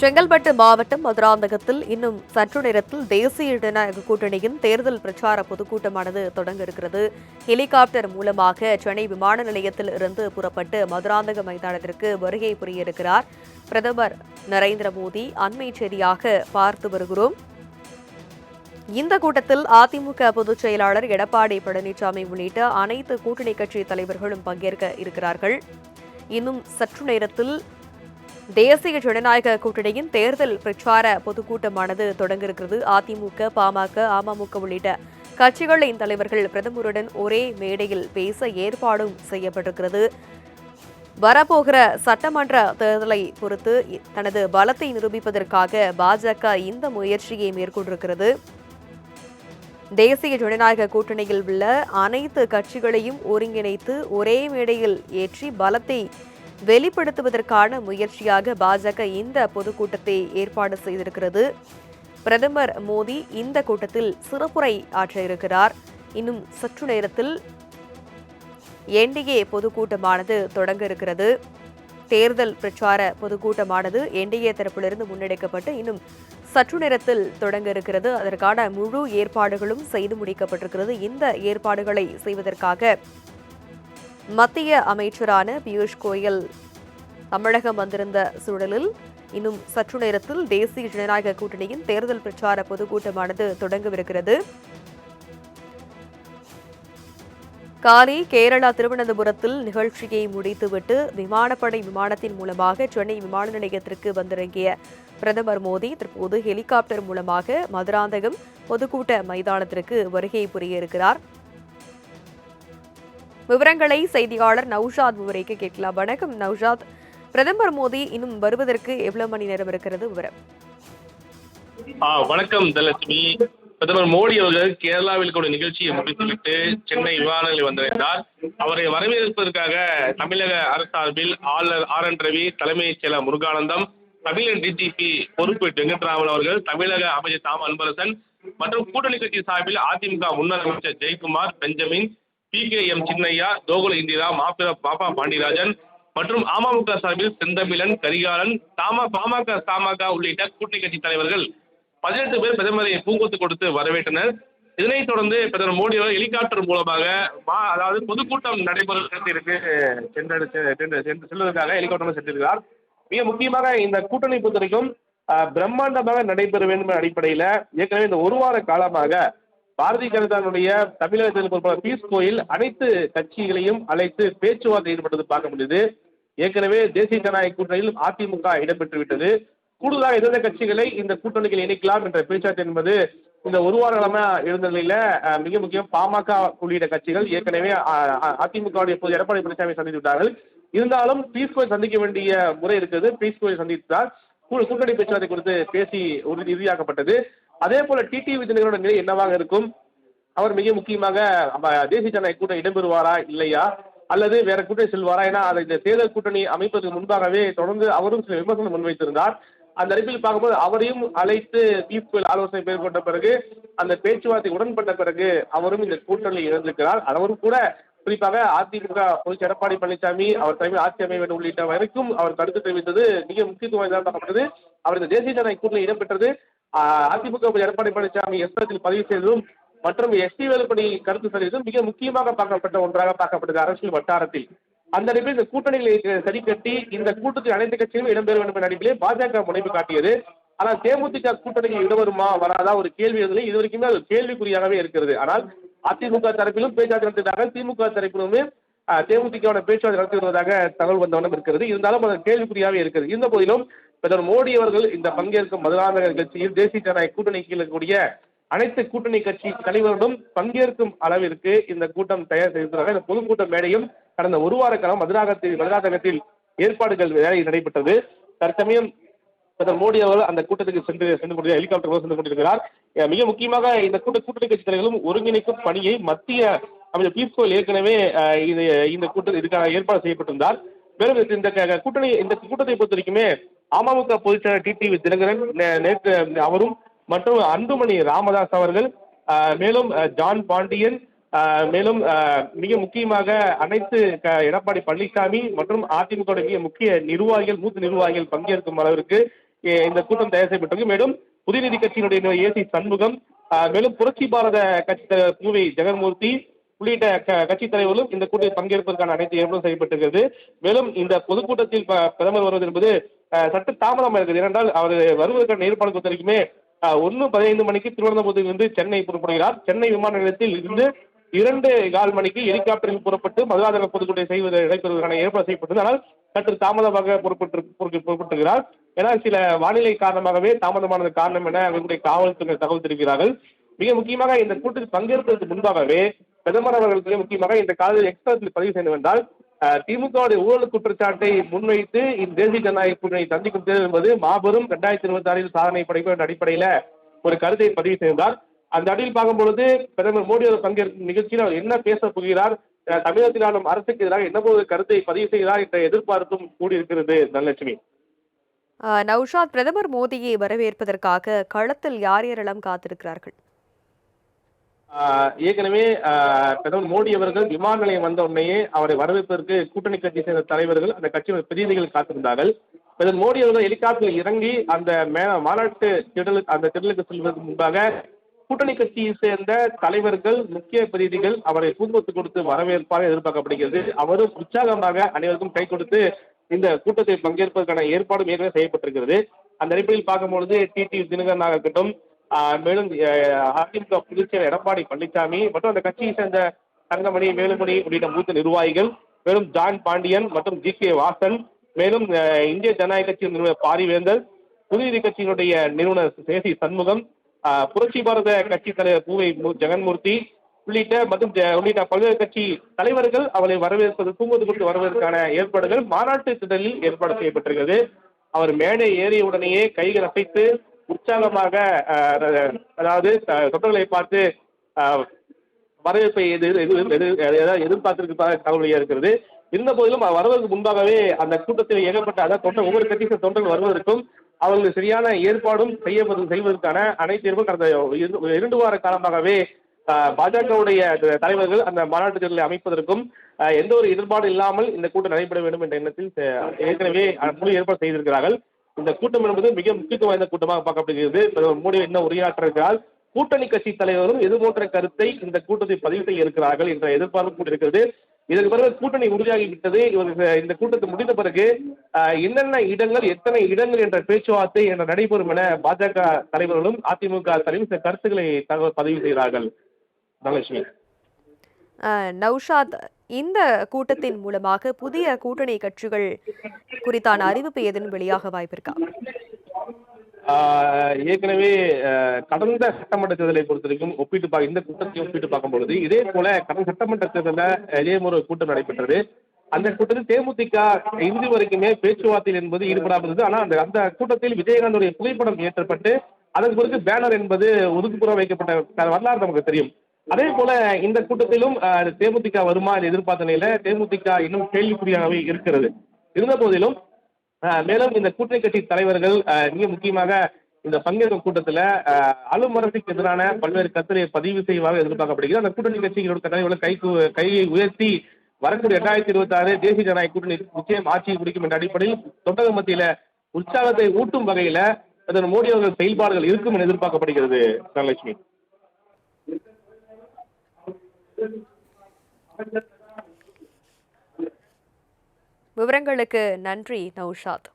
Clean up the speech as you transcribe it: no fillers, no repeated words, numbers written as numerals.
செங்கல்பட்டு மாவட்டம் மதுராந்தகத்தில் இன்னும் சற்று நேரத்தில் தேசிய ஜனநாயக கூட்டணியின் தேர்தல் பிரச்சார பொதுக்கூட்டமானது தொடங்க இருக்கிறது. ஹெலிகாப்டர் மூலமாக சென்னை விமான நிலையத்தில் இருந்து புறப்பட்டு மதுராந்தக மைதானத்திற்கு வருகை புரிய பிரதமர் நரேந்திர மோடி. அண்மை செய்தியாக பார்த்து வருகிறோம். இந்த கூட்டத்தில் அதிமுக பொதுச் செயலாளர் எடப்பாடி பழனிசாமி உள்ளிட்ட அனைத்து கூட்டணி கட்சி தலைவர்களும் பங்கேற்க இருக்கிறார்கள். இன்னும் சற்று நேரத்தில் தேசிய ஜனநாயக கூட்டணியின் தேர்தல் பிரச்சார பொதுக்கூட்டமானது தொடங்க இருக்கிறது. அதிமுக, பாமக, அமமுக உள்ளிட்ட கட்சிகளின் தலைவர்கள் பிரதமருடன் ஒரே மேடையில் பேச ஏற்பாடும் செய்யப்பட்டிருக்கிறது. வரப்போகிற சட்டமன்ற தேர்தலை பொறுத்து தனது பலத்தை நிரூபிப்பதற்காக பாஜக இந்த முயற்சியை மேற்கொண்டிருக்கிறது. தேசிய ஜனநாயக கூட்டணியில் உள்ள அனைத்து கட்சிகளையும் ஒருங்கிணைத்து ஒரே மேடையில் ஏற்றி பலத்தை வெளிப்படுத்துவதற்கான முயற்சியாக பாஜக இந்த பொதுக்கூட்டத்தை ஏற்பாடு செய்திருக்கிறது. பிரதமர் மோடி இந்த கூட்டத்தில் சிறப்புரை ஆற்ற இருக்கிறார். இன்னும் சற்று நேரத்தில் என்டிஏ பொதுக்கூட்டமானது தொடங்க இருக்கிறது. தேர்தல் பிரச்சார பொதுக்கூட்டமானது என்டிஏ தரப்பிலிருந்து முன்னெடுக்கப்பட்டு இன்னும் சற்று நேரத்தில் தொடங்க இருக்கிறது. அதற்கான முழு ஏற்பாடுகளும் செய்து முடிக்கப்பட்டிருக்கிறது. இந்த ஏற்பாடுகளை செய்வதற்காக மத்திய அமைச்சரான பியூஷ் கோயல் தமிழகம் வந்திருந்த சூழலில் இன்னும் சற்று நேரத்தில் தேசிய ஜனநாயக கூட்டணியின் தேர்தல் பிரச்சார பொதுக்கூட்டமானது தொடங்கவிருக்கிறது. காலை கேரளா திருவனந்தபுரத்தில் நிகழ்ச்சியை முடித்துவிட்டு விமானப்படை விமானத்தின் மூலமாக சென்னை விமான நிலையத்திற்கு வந்திறங்கிய பிரதமர் மோடி தற்போது ஹெலிகாப்டர் மூலமாக மதுராந்தகம் பொதுக்கூட்ட மைதானத்திற்கு வருகை புரிய இருக்கிறார். விவரங்களை செய்தியாளர் நௌஷாத் விவரிக்க கேட்கலாம். வணக்கம் நௌஷாத். பிரதமர் மோடி இன்னும் வருவதற்கு எவ்வளவு மணி நேரம் இருக்கிறது விவரம்? வணக்கம் தனலட்சுமி. பிரதமர் மோடி அவர்கள் கேரளாவில் கூட நிகழ்ச்சியை முடித்துவிட்டு சென்னை விமான நிலையம் வந்திருந்தார். அவரை வரவேற்பதற்காக தமிழக அரசு சார்பில் ஆளுநர் RN ரவி, தலைமைச் செயலர் முருகானந்தம், தமிழக டிஜிபி பொறுப்பு வெங்கட்ராமன் அவர்கள், தமிழக அமைச்சர் தாம அன்பரசன் மற்றும் கூட்டணி கட்சி சார்பில் அதிமுக முன்னாள் அமைச்சர் ஜெயக்குமார், பெஞ்சமின், PKM சின்னையா, கோகுல இந்திரா, பாப்பா பாண்டியராஜன் மற்றும் அமமுக சார்பில் செந்தமிழன், கரிகாலன், பாமக, தமாக உள்ளிட்ட கூட்டணி கட்சி தலைவர்கள் 18 பேர் பிரதமரை பூங்கொத்து கொடுத்து வரவேற்றனர். இதனைத் தொடர்ந்து பிரதமர் மோடி அவர்கள் ஹெலிகாப்டர் மூலமாக அதாவது பொதுக்கூட்டம் நடைபெறும் இடத்திற்கு செல்வதற்காக ஹெலிகாப்டர் சென்றிருக்கிறார். மிக முக்கியமாக இந்த கூட்டணி பொறுத்தவரைக்கும் பிரம்மாண்டமாக நடைபெற வேண்டும் என்ற அடிப்படையில் ஏற்கனவே இந்த ஒரு வார காலமாக பாரதிய ஜனதாவுடைய தமிழகத்தில் பொறுப்பாளர் பியூஷ் கோயல் அனைத்து கட்சிகளையும் அழைத்து பேச்சுவார்த்தை ஈடுபட்டது பார்க்க முடியுது. ஏற்கனவே தேசிய ஜனநாயக கூட்டணியில் அதிமுக இடம்பெற்று விட்டது. கூடுதலாக எந்தெந்த கட்சிகளை இந்த கூட்டணிகள் இணைக்கலாம் என்ற பேச்சுவார்த்தை என்பது இந்த ஒரு வார காலமா இருந்த நிலையில மிக முக்கியம் பாமக உள்ளிட்ட கட்சிகள் ஏற்கனவே அதிமுகவுடைய பொது எடப்பாடி பழனிசாமி சந்தித்து விட்டார்கள். இருந்தாலும் பியூஷ் கோயல் சந்திக்க வேண்டிய முறை இருக்கிறது. பியூஷ் கோயல் சந்தித்தார். கூட்டணி பேச்சுவார்த்தை குறித்து பேசி இறுதியாக்கப்பட்டது. அதே போல டிடிவி தினகரோட நிலை என்னவாக இருக்கும்? அவர் மிக முக்கியமாக தேசிய ஜனநாயக கூட்டணி இடம்பெறுவாரா இல்லையா, அல்லது வேற கூட்டணி செல்வாரா? ஏன்னா அதை இந்த தேர்தல் கூட்டணி அமைப்பதற்கு முன்பாகவே தொடர்ந்து அவரும் சில விமர்சனம் முன்வைத்திருந்தார். அந்த அடிப்படையில் பார்க்கும்போது அவரையும் அழைத்து பியூஷ் கோயல் ஆலோசனை மேற்கொண்ட பிறகு அந்த பேச்சுவார்த்தை உடன்பட்ட பிறகு அவரும் இந்த கூட்டணியில் இணைந்திருக்கிறார். அவரும் கூட குறிப்பாக அதிமுக பொதுச் எடப்பாடி பழனிசாமி அவர் தலைமையில் ஆட்சி அமைய வேண்டும் உள்ளிட்ட வரைக்கும் அவர் கருத்து தெரிவித்தது மிக முக்கியத்துவம் பார்க்கப்பட்டது. அவர் இந்த தேசிய ஜனநாயக கூட்டணி இடம்பெற்றது அதிமுக எடப்பாடி பழனிசாமி எஸ்பத்தில் பதிவு செய்ததும் மற்றும் ST வேலுமணி கருத்து தெரிவித்ததும் மிக முக்கியமாக பார்க்கப்பட்ட ஒன்றாக பார்க்கப்பட்டது அரசியல் வட்டாரத்தில். அந்த அடிப்படையில் இந்த கூட்டணிகளை சரி கட்டி இந்த கூட்டத்தில் அனைத்து கட்சிகளும் இடம்பெற வேண்டும் என்ற அடிப்படையில் பாஜக முனைப்பு காட்டியது. ஆனால் தேமுதிக கூட்டணியில் இடவருமா வராதா ஒரு கேள்வி இது வரைக்குமே அது கேள்விக்குறியாகவே இருக்கிறது. ஆனால் அதிமுக தரப்பிலும் பேச்சுவார்த்தை நடத்தியதாக திமுக தரப்பிலுமே தேமுதிகவோட பேச்சுவார்த்தை நடத்தி வருவதாக தகவல் வந்தவண்ணம் இருக்கிறது. இருந்தாலும் அது கேள்விக்குறியாகவே இருக்கிறது. இருந்த போதிலும் பிரதமர் மோடி அவர்கள் இந்த பங்கேற்கும் மதுராந்தக நிகழ்ச்சியில் தேசிய ஜனநாயக கூட்டணி கீழ் இருக்கக்கூடிய அனைத்து கூட்டணி கட்சி தலைவர்களும் பங்கேற்கும் அளவிற்கு இந்த கூட்டம் தயார் செய்திருக்கிறார்கள். இந்த பொதுக்கூட்ட மேடையும் கடந்த ஒரு வார காலம் மதுராந்தகத்தில் ஏற்பாடுகள் வேலை நடைபெற்றது. தற்சமயம் பிரதமர் மோடி அவர்கள் அந்த கூட்டத்துக்கு சென்று ஹெலிகாப்டர் சென்று கொண்டிருக்கிறார். மிக முக்கியமாக இந்த கூட்டணி கட்சி தலைவர்களும் ஒருங்கிணைக்கும் பணியை மத்திய அமைச்சர் பியூஷ் கோயல் ஏற்கனவே இந்த கூட்டத்தில் இதுக்காக ஏற்பாடு செய்யப்பட்டிருந்தார். மேலும் இந்த கூட்டத்தை பொறுத்த வரைக்குமே அமமுக பொதுச் செயலாளர் டிடிவி தினகரன் நேற்று அவரும் மற்றும் அன்புமணி ராமதாஸ் அவர்கள் மேலும் ஜான் பாண்டியன் மேலும் மிக முக்கியமாக அனைத்து எடப்பாடி பழனிசாமி மற்றும் அதிமுக மிக முக்கிய நிர்வாகிகள் மூத்த நிர்வாகிகள் பங்கேற்கும் அளவிற்கு இந்த கூட்டம் தயார் செய்யப்பட்டிருக்கு. மேலும் புதிய நீதி கட்சியினுடைய ஏசி சண்முகம், மேலும் புரட்சி பாரத கட்சி தலைவர் பூவை ஜெகன்மூர்த்தி உள்ளிட்ட கட்சித் தலைவர்களும் இந்த கூட்டத்தில் பங்கேற்பதற்கான அனைத்து ஏற்பாடும் செய்யப்பட்டிருக்கிறது. மேலும் இந்த பொதுக்கூட்டத்தில் பிரதமர் வருவது என்பது சற்று தாமதமாக இருக்குது. ஏனென்றால் அவர் வருவதற்கான ஏற்பாடு பொறுத்த வரைக்குமே 1:15 மணிக்கு திருவனந்தபுரத்திலிருந்து சென்னை புறப்படுகிறார். சென்னை விமான நிலையத்தில் இருந்து 2:15 மணிக்கு ஹெலிகாப்டரில் புறப்பட்டு மதுராந்தக பொதுக்கூட்டத்தை நடைபெறுவதற்கான ஏற்பாடு செய்யப்பட்டது. ஆனால் சற்று தாமதமாக புறப்பட்டுகிறார். ஏன்னா சில வானிலை காரணமாகவே தாமதமானது காரணம் என அவர்களுடைய காவல்துறையினர் தகவல் தெரிவிக்கிறார்கள். மிக முக்கியமாக இந்த கூட்டத்தில் பங்கேற்பதற்கு முன்பாகவே பிரதமர் அவர்கள் மிக முக்கியமாக இந்த காலையில் எக்ஸ்பிரஸில் பதிவு செய்து வந்தால் திமுகவுடைய ஊழல் குற்றச்சாட்டை முன்வைத்து இந்த தேசிய ஜனநாயக கூட்டணி சந்திக்கும் தேர்தல் என்பது மாபெரும் 2026 சாதனை படைப்பு என்ற அடிப்படையில ஒரு கருத்தை பதிவு செய்தார். அந்த அடியில் பார்க்கும்பொழுது பிரதமர் மோடி அவர் பங்கேற்கும் நிகழ்ச்சியில் அவர் என்ன பேச போகிறார், தமிழகத்தில் ஆளும் அரசுக்கு எதிராக என்ன போது கருத்தை பதிவு செய்கிறார் என்ற எதிர்பார்ப்பும் கூடியிருக்கிறது. தனலட்சுமி. நௌஷாத், பிரதமர் மோடியை வரவேற்பதற்காக களத்தில் யார் யாரெல்லாம் காத்திருக்கிறார்கள்? ஏற்கனவே பிரதமர் மோடி அவர்கள் விமான நிலையம் வந்த உடனேயே அவரை வரவேற்பதற்கு கூட்டணி கட்சியை சேர்ந்த தலைவர்கள், அந்த கட்சியின் பிரதிநிதிகள் காத்திருந்தார்கள். பிரதமர் மோடி அவர்கள் ஹெலிகாப்டரில் இறங்கி அந்த மாநாட்டு திடலுக்கு செல்வதற்கு முன்பாக கூட்டணி கட்சியை சேர்ந்த தலைவர்கள், முக்கிய பிரதிநிதிகள் அவரை பூங்கொத்து கொடுத்து வரவேற்பாக எதிர்பார்க்கப்படுகிறது. அவரும் உற்சாகமாக அனைவருக்கும் கை கொடுத்து இந்த கூட்டத்தில் பங்கேற்பதற்கான ஏற்பாடும் ஏற்கனவே செய்யப்பட்டிருக்கிறது. அந்த அடிப்படையில் பார்க்கும்பொழுது டிடி தினகரனாக இருக்கட்டும், மேலும் அதிமுக பொதுச்செயலர் எடப்பாடி பழனிசாமி மற்றும் அந்த கட்சியை சேர்ந்த தங்கமணி, வேலுமணி உள்ளிட்ட மூத்த நிர்வாகிகள், மேலும் ஜான் பாண்டியன் மற்றும் ஜி.கே. வாசன், மேலும் இந்திய ஜனநாயக கட்சியின் நிறுவனர் பாரிவேந்தர், புதிய கட்சியினுடைய நிறுவனர் ஏசி சண்முகம், புரட்சி பாரத கட்சி தலைவர் பூவை ஜெகன்மூர்த்தி உள்ளிட்ட பல்வேறு கட்சி தலைவர்கள் அவரை வரவேற்பது பூங்கொத்து கொடுத்து வருவதற்கான ஏற்பாடுகள் மாநாட்டு திடலில் ஏற்பாடு செய்யப்பட்டிருக்கிறது. அவர் மேடை ஏறிய உடனேயே கைகள் அசைத்து உற்சாகமாக அதாவது தொண்டர்களை பார்த்து வரவேற்பை எதிர்பார்த்திருப்பதாக தகவல் இருக்கிறது. இருந்த போதிலும் வருவதற்கு முன்பாகவே அந்த கூட்டத்தில் ஏகப்பட்ட அதாவது ஒவ்வொரு கட்சி தொண்டர்கள் வருவதற்கும் அவர்கள் சரியான ஏற்பாடும் செய்வதற்கான அனைத்து ஏற்பாடும் கடந்த 2 வார காலமாகவே பாஜகவுடைய தலைவர்கள் அந்த மாநாட்டு தேர்தலை அமைப்பதற்கும் எந்த ஒரு எதிர்பாடு இல்லாமல் இந்த கூட்டம் நடைபெற வேண்டும் என்ற எண்ணத்தில் ஏற்கனவே முழு ஏற்பாடு செய்திருக்கிறார்கள். இந்த கூட்டம் என்பது மிக முக்கியத்துவம் வாய்ந்த கூட்டமாக பார்க்கப்படுகிறது. பிரதமர் மோடி என்ன உரையாற்ற இருக்கிறார், கூட்டணி கட்சி தலைவரும் எதிர்மோற்ற கருத்தை இந்த கூட்டத்தில் பதிவு செய்ய இருக்கிறார்கள் என்ற எதிர்பார்ப்பு கூட இருக்கிறது. இதற்கு பிறகு கூட்டணி உறுதியாகிவிட்டது. இந்த கூட்டத்தை முடிந்த பிறகு என்னென்ன இடங்கள், எத்தனை இடங்கள் என்ற பேச்சுவார்த்தை என்ற நடைபெறும் என பாஜக தலைவர்களும் அதிமுக தலைவரும் கருத்துக்களை பதிவு செய்கிறார்கள். தனலட்சுமி. நௌஷாத், இந்த கூட்டத்தின் மூலமாக புதிய கூட்டணி கட்சிகள் குறித்தான அறிவிப்பு ஏதேனும் வெளியாக வாய்ப்பிருக்கா? ஏற்கனவே கடந்த சட்டமன்ற தேர்தலை பொறுத்தவரைக்கும் இந்த கூட்டத்தை ஒப்பிட்டு பார்க்கும்பொழுது இதே போல கடந்த சட்டமன்ற தேர்தலில் இதே ஒரு கூட்டம் நடைபெற்றது. அந்த கூட்டத்தில் தேமுதிக இறுதி வரைக்குமே பேச்சுவார்த்தையில் என்பது ஈடுபடாமல் இருந்தது. ஆனால் அந்த கூட்டத்தில் விஜயகாந்துடைய புகைப்படம் ஏற்றப்பட்டு அதன் பிறகு பேனர் என்பது ஒதுக்குப்புறம் வைக்கப்பட்ட வரலாறு நமக்கு தெரியும். அதே போல இந்த கூட்டத்திலும் தேமுதிக வருமா எதிர்பார்த்த நிலையில தேமுதிக இன்னும் கேள்விக்குறியாகவே இருக்கிறது. இருந்த போதிலும் மேலும் இந்த கூட்டணி கட்சி தலைவர்கள் மிக முக்கியமாக இந்த பங்கேற்கும் கூட்டத்தில் ஆளும் அரசுக்கு எதிரான பல்வேறு கருத்துக்களை பதிவு செய்வாக எதிர்பார்க்கப்படுகிறது. அந்த கூட்டணி கட்சிகளோட தலைவர்கள் கையை உயர்த்தி வரக்கூடிய 2026 தேசிய ஜனநாயக கூட்டணி நிச்சயம் ஆட்சியை பிடிக்கும் என்ற அடிப்படையில் தொண்டர்கள் மத்தியில உற்சாகத்தை ஊட்டும் வகையில பிரதமர் மோடி அவர்கள் செயல்பாடுகள் இருக்கும் என எதிர்பார்க்கப்படுகிறது. தனலட்சுமி. விவரங்களுக்கு நன்றி நௌஷாத்.